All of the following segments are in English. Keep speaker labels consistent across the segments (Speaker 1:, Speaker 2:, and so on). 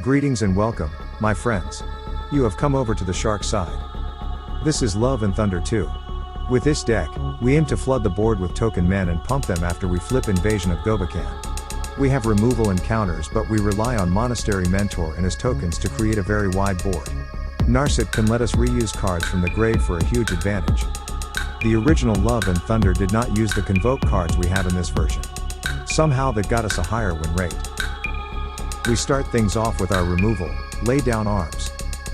Speaker 1: Greetings and welcome, my friends. You have come over to the shark side. This is Love and Thunder 2. With this deck, we aim to flood the board with token men and pump them after we flip Invasion of Gobakhan. We have removal and counters, but we rely on Monastery Mentor and his tokens to create a very wide board. Narset can let us reuse cards from the grave for a huge advantage. The original Love and Thunder did not use the convoke cards we have in this version. Somehow that got us a higher win rate. We start things off with our removal, Lay Down Arms.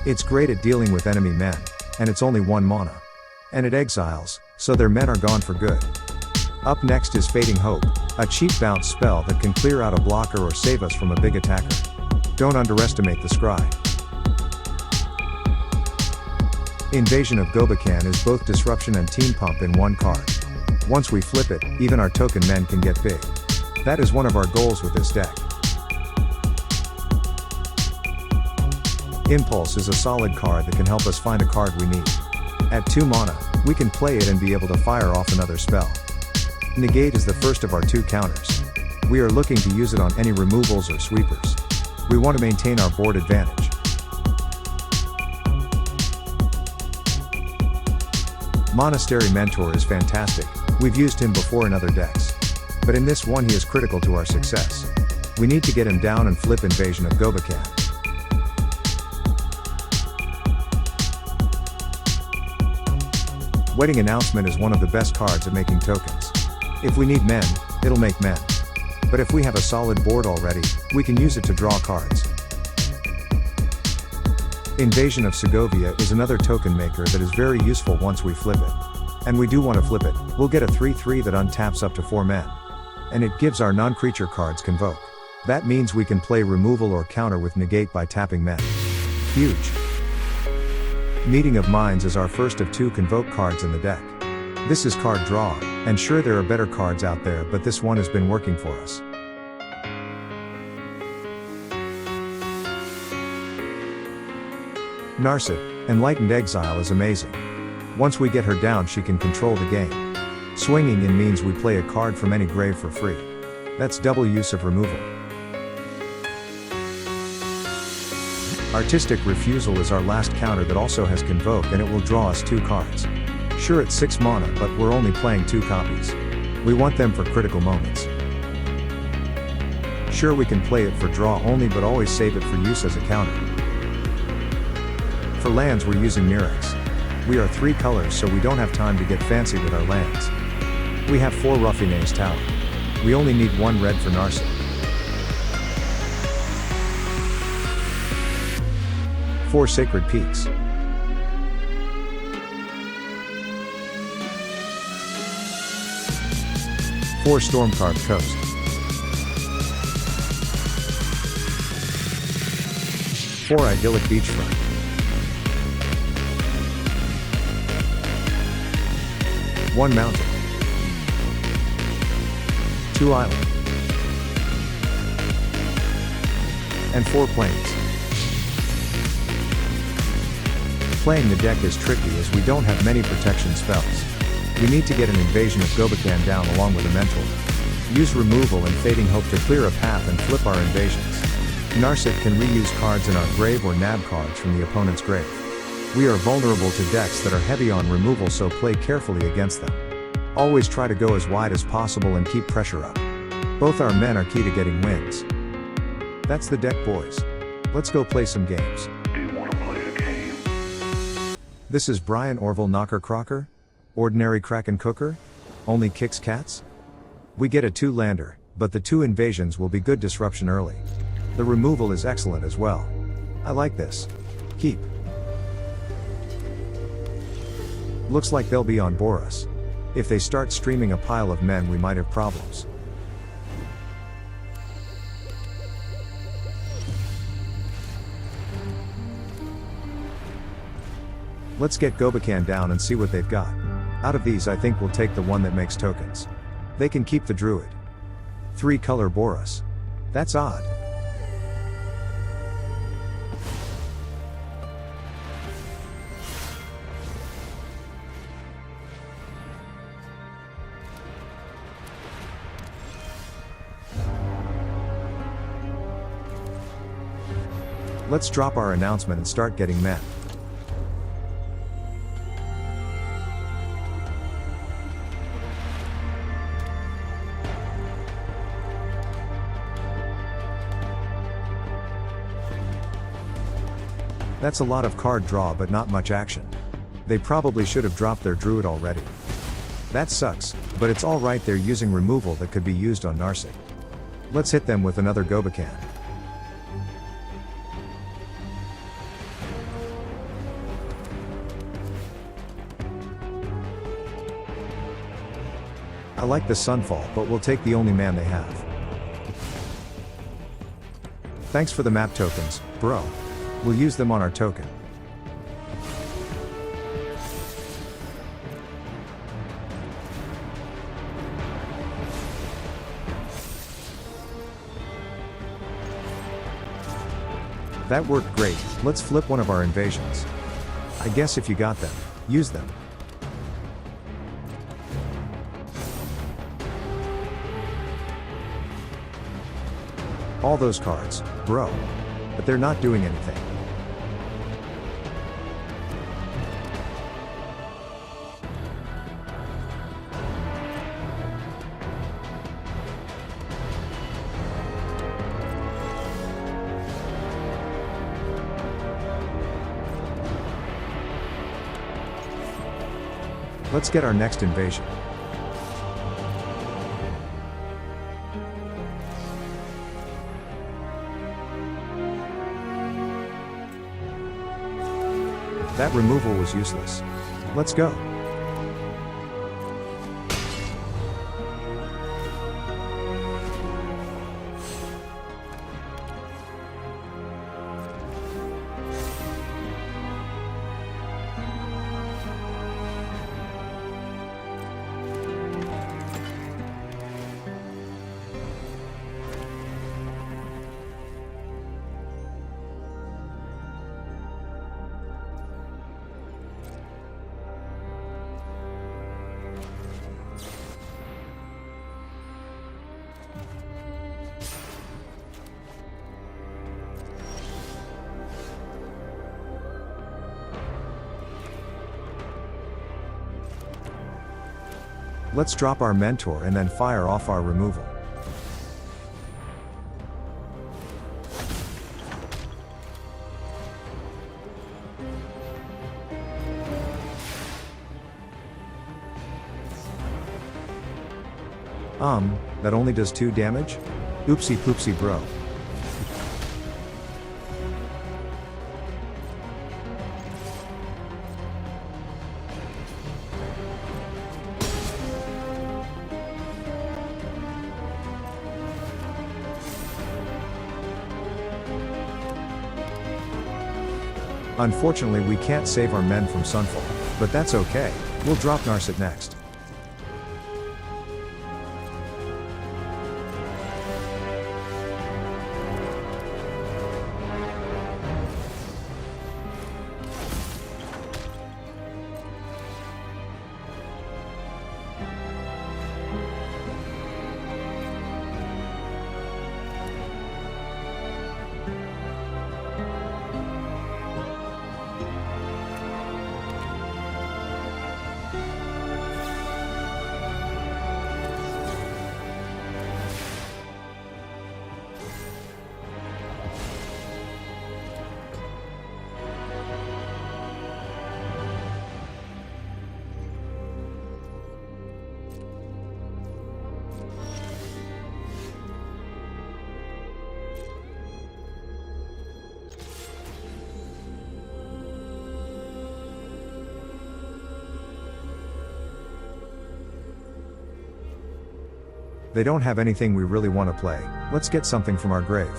Speaker 1: It's great at dealing with enemy men, and it's only 1 mana. And it exiles, so their men are gone for good. Up next is Fading Hope, a cheap bounce spell that can clear out a blocker or save us from a big attacker. Don't underestimate the scry. Invasion of Gobakhan is both disruption and team pump in 1 card. Once we flip it, even our token men can get big. That is one of our goals with this deck. Impulse is a solid card that can help us find a card we need. At 2 mana, we can play it and be able to fire off another spell. Negate is the first of our 2 counters. We are looking to use it on any removals or sweepers. We want to maintain our board advantage. Monastery Mentor is fantastic, we've used him before in other decks. But in this one he is critical to our success. We need to get him down and flip Invasion of Gobakhan. Wedding Announcement is one of the best cards at making tokens. If we need men, it'll make men. But if we have a solid board already, we can use it to draw cards. Invasion of Segovia is another token maker that is very useful once we flip it. And we do want to flip it, we'll get a 3/3 that untaps up to 4 men. And it gives our non-creature cards convoke. That means we can play removal or counter with negate by tapping men. Huge. Meeting of Minds is our first of 2 convoke cards in the deck. This is card draw, and sure there are better cards out there, but this one has been working for us. Narset, Enlightened Exile is amazing. Once we get her down she can control the game. Swinging in means we play a card from any grave for free. That's double use of removal. Artistic Refusal is our last counter that also has convoke and it will draw us 2 cards. Sure it's 6 mana but we're only playing 2 copies. We want them for critical moments. Sure we can play it for draw only but always save it for use as a counter. For lands we're using Mirrex. We are 3 colors so we don't have time to get fancy with our lands. We have 4 Raffine's Tower. We only need 1 red for Narset. 4 Sacred Peaks. 4 Stormcarved Coast. 4 Idyllic Beachfront. 1 Mountain. 2 Island. And 4 Plains. Playing the deck is tricky as we don't have many protection spells. We need to get an Invasion of Gobakhan down along with a Mentor. Use removal and Fading Hope to clear a path and flip our invasions. Narset can reuse cards in our grave or nab cards from the opponent's grave. We are vulnerable to decks that are heavy on removal, so play carefully against them. Always try to go as wide as possible and keep pressure up. Both our men are key to getting wins. That's the deck, boys. Let's go play some games. This is Brian Orville Knocker Crocker? Ordinary Kraken Cooker? Only kicks cats? We get a 2-lander, but the 2 invasions will be good disruption early. The removal is excellent as well. I like this. Keep. Looks like they'll be on Boris. If they start streaming a pile of men we might have problems. Let's get Gobakhan down and see what they've got. Out of these I think we'll take the one that makes tokens. They can keep the Druid. 3 color Boris. That's odd. Let's drop our announcement and start getting men. That's a lot of card draw but not much action. They probably should have dropped their druid already. That sucks, but it's alright, they're using removal that could be used on Narset. Let's hit them with another Gobakhan. I like the Sunfall, but we'll take the only man they have. Thanks for the map tokens, bro. We'll use them on our token. That worked great. Let's flip one of our invasions. I guess if you got them, use them. All those cards, bro. But they're not doing anything. Let's get our next invasion. That removal was useless. Let's go. Let's drop our mentor and then fire off our removal. That only does 2 damage? Oopsie poopsie bro. Unfortunately we can't save our men from Sunfall, but that's okay, we'll drop Narset next. They don't have anything we really want to play, let's get something from our grave.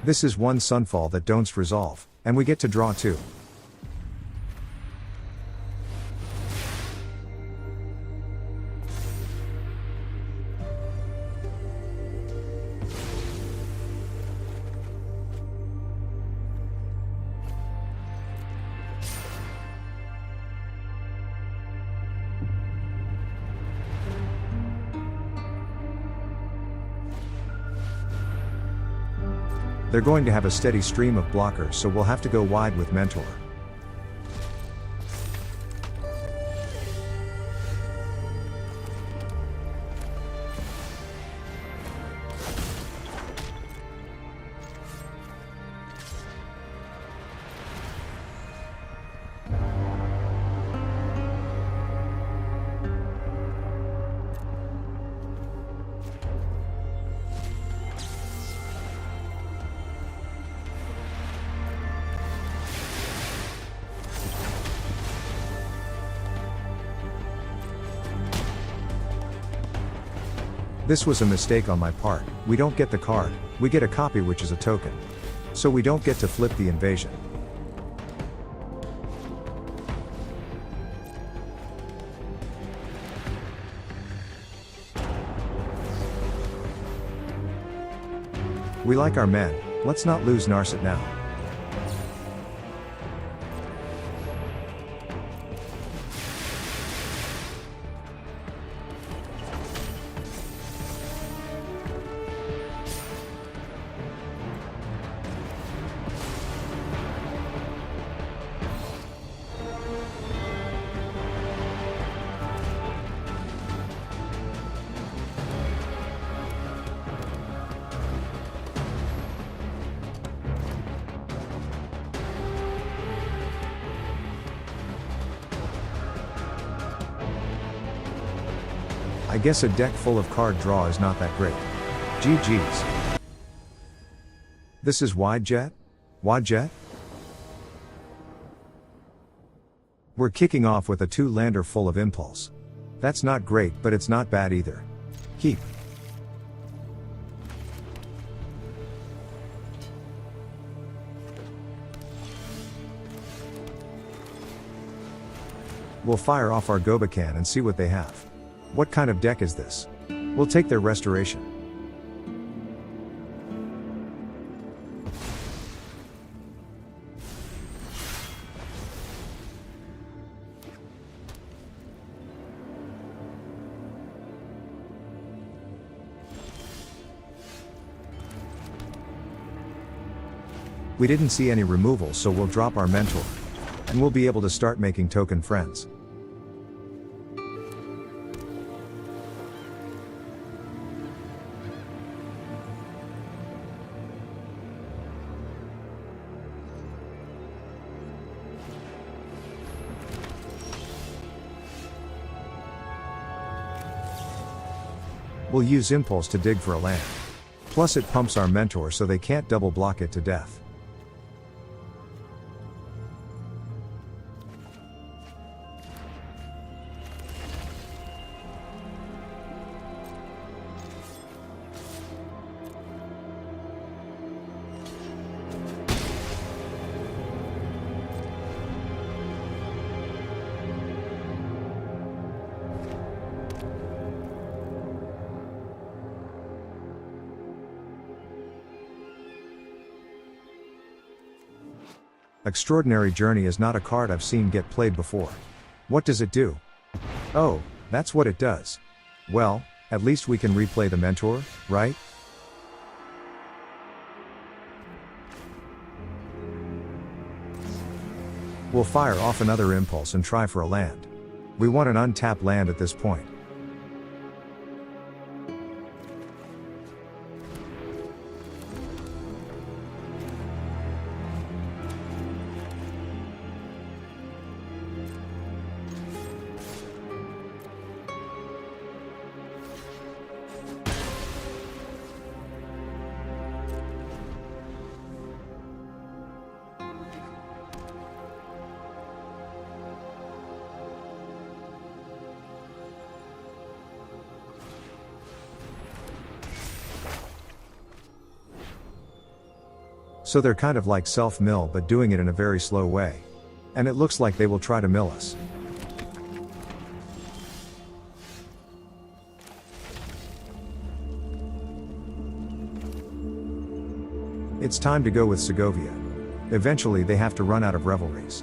Speaker 1: This is one Sunfall that don't resolve, and we get to draw 2. They're going to have a steady stream of blockers, so we'll have to go wide with Mentor. This was a mistake on my part. We don't get the card, we get a copy, which is a token. So we don't get to flip the invasion. We like our men, let's not lose Narset now. I guess a deck full of card draw is not that great. GG's. This is Wide Jet? Wide Jet? We're kicking off with a 2-lander full of impulse. That's not great, but it's not bad either. Keep. We'll fire off our Gobakhan and see what they have. What kind of deck is this? We'll take their restoration. We didn't see any removal, so we'll drop our Mentor. And we'll be able to start making token friends. We'll use Impulse to dig for a land. Plus it pumps our Mentor so they can't double block it to death. Extraordinary Journey is not a card I've seen get played before. What does it do? Oh, that's what it does. Well, at least we can replay the Mentor, right? We'll fire off another Impulse and try for a land. We want an untapped land at this point. So they're kind of like self-mill but doing it in a very slow way. And it looks like they will try to mill us. It's time to go with Segovia. Eventually they have to run out of revelries.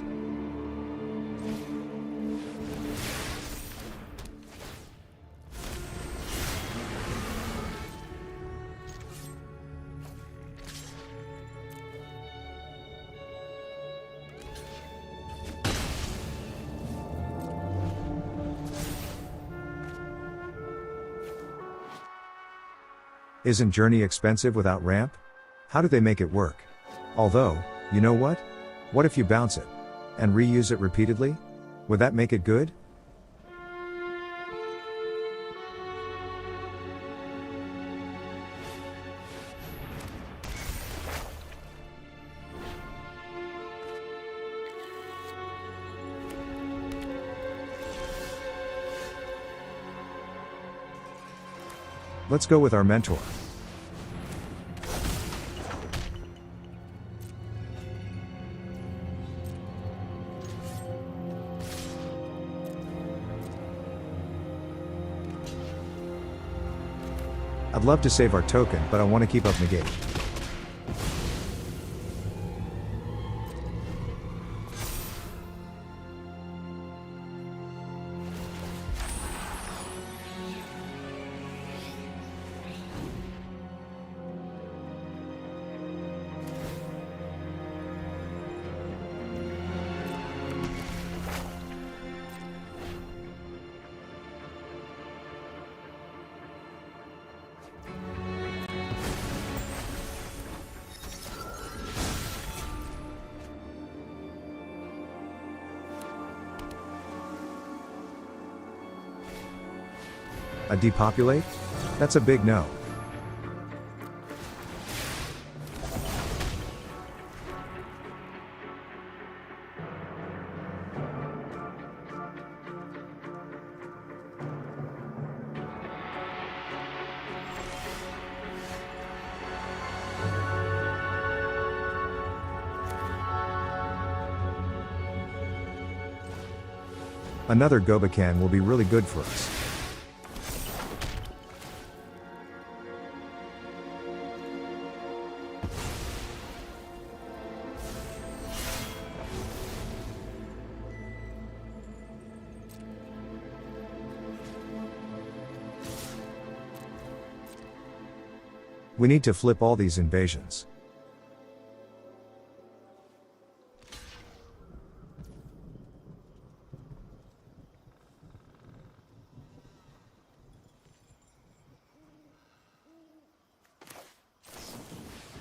Speaker 1: Isn't Journey expensive without ramp? How do they make it work? Although, you know what? What if you bounce it? And reuse it repeatedly? Would that make it good? Let's go with our mentor. I'd love to save our token, but I want to keep up Negate. A depopulate? That's a big no. Another Gobakhan will be really good for us. We need to flip all these invasions.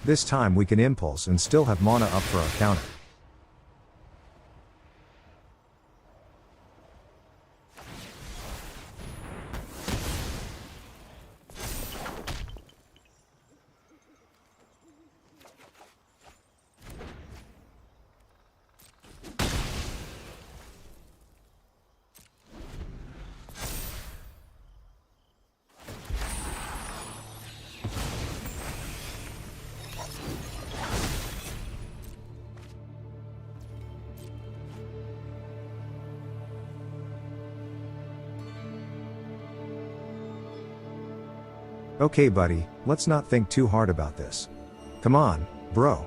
Speaker 1: This time we can impulse and still have mana up for our counter. Okay buddy, let's not think too hard about this. Come on, bro.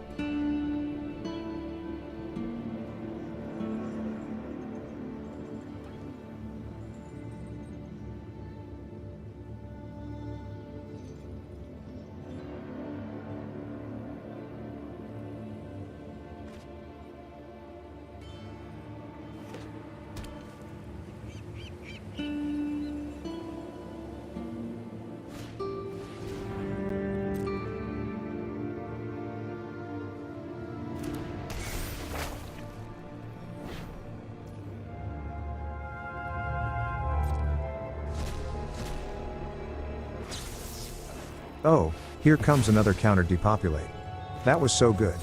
Speaker 1: Oh, here comes another counter depopulate. That was so good.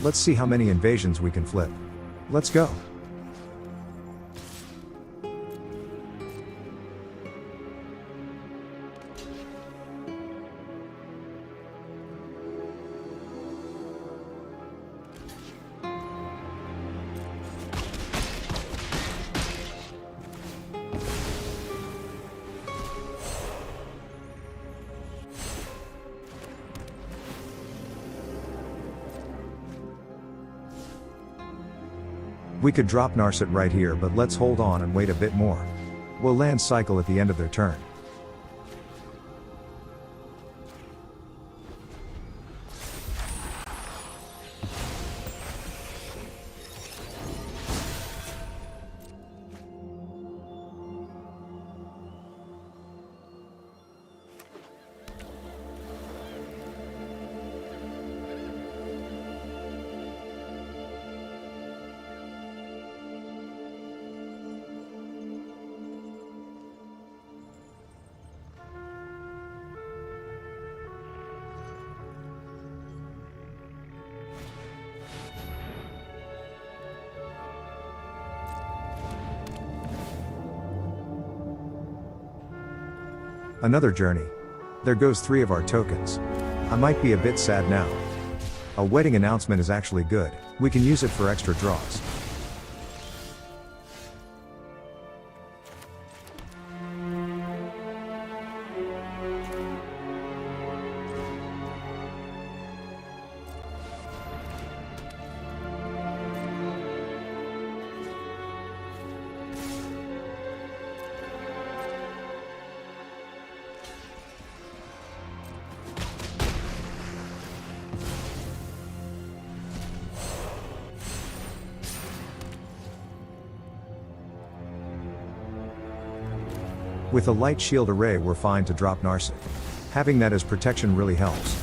Speaker 1: Let's see how many invasions we can flip. Let's go. We could drop Narset right here, but let's hold on and wait a bit more. We'll land cycle at the end of their turn. Another journey. There goes 3 of our tokens. I might be a bit sad now. A wedding announcement is actually good. We can use it for extra draws. With a light shield array we're fine to drop Narset. Having that as protection really helps.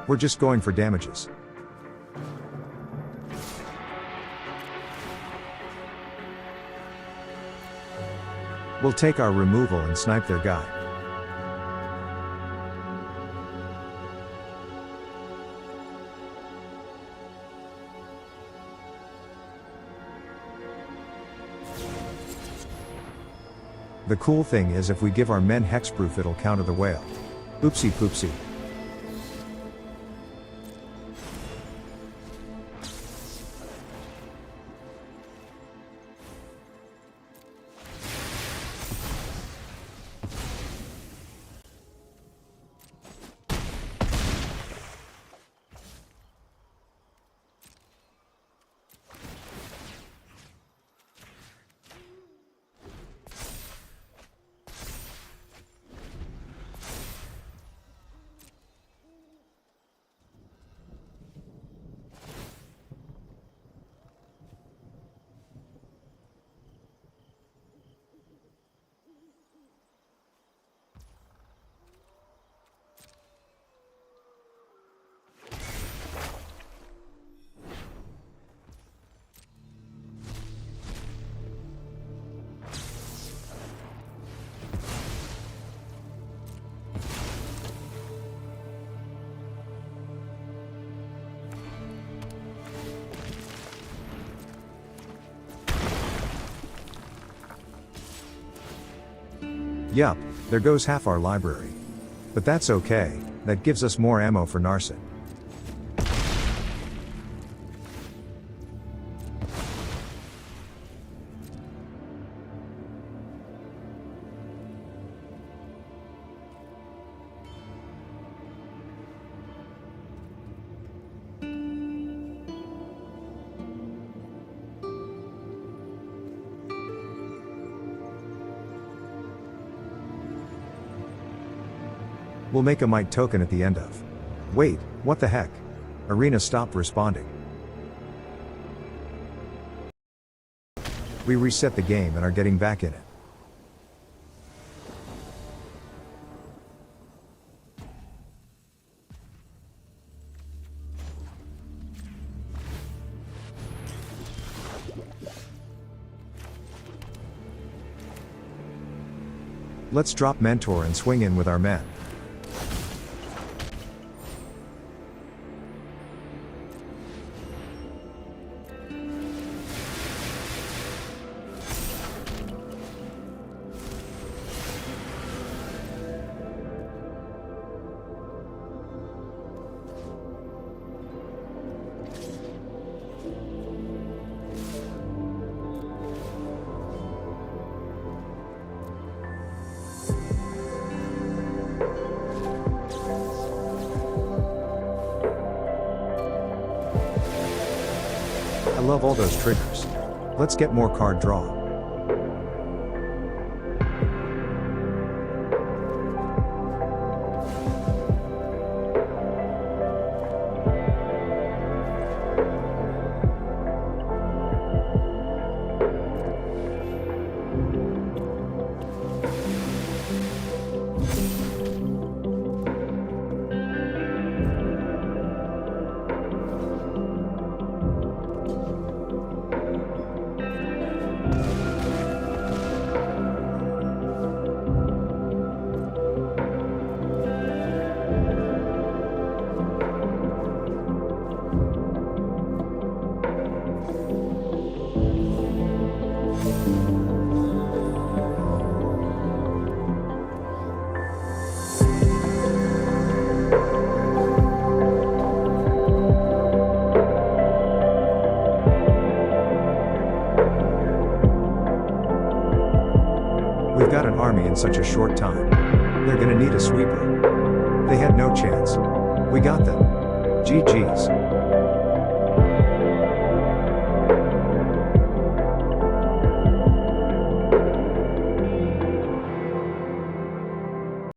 Speaker 1: We're just going for damages. We'll take our removal and snipe their guy. The cool thing is if we give our men hexproof it'll counter the whale. Oopsie poopsie. Yup, there goes half our library. But that's okay, that gives us more ammo for Narset. We'll make a might token at the end of. Wait, what the heck? Arena stopped responding. We reset the game and are getting back in it. Let's drop Mentor and swing in with our men. I love all those triggers. Let's get more card draw. We've got an army in such a short time. They're gonna need a sweeper. They had no chance. We got them. GG's.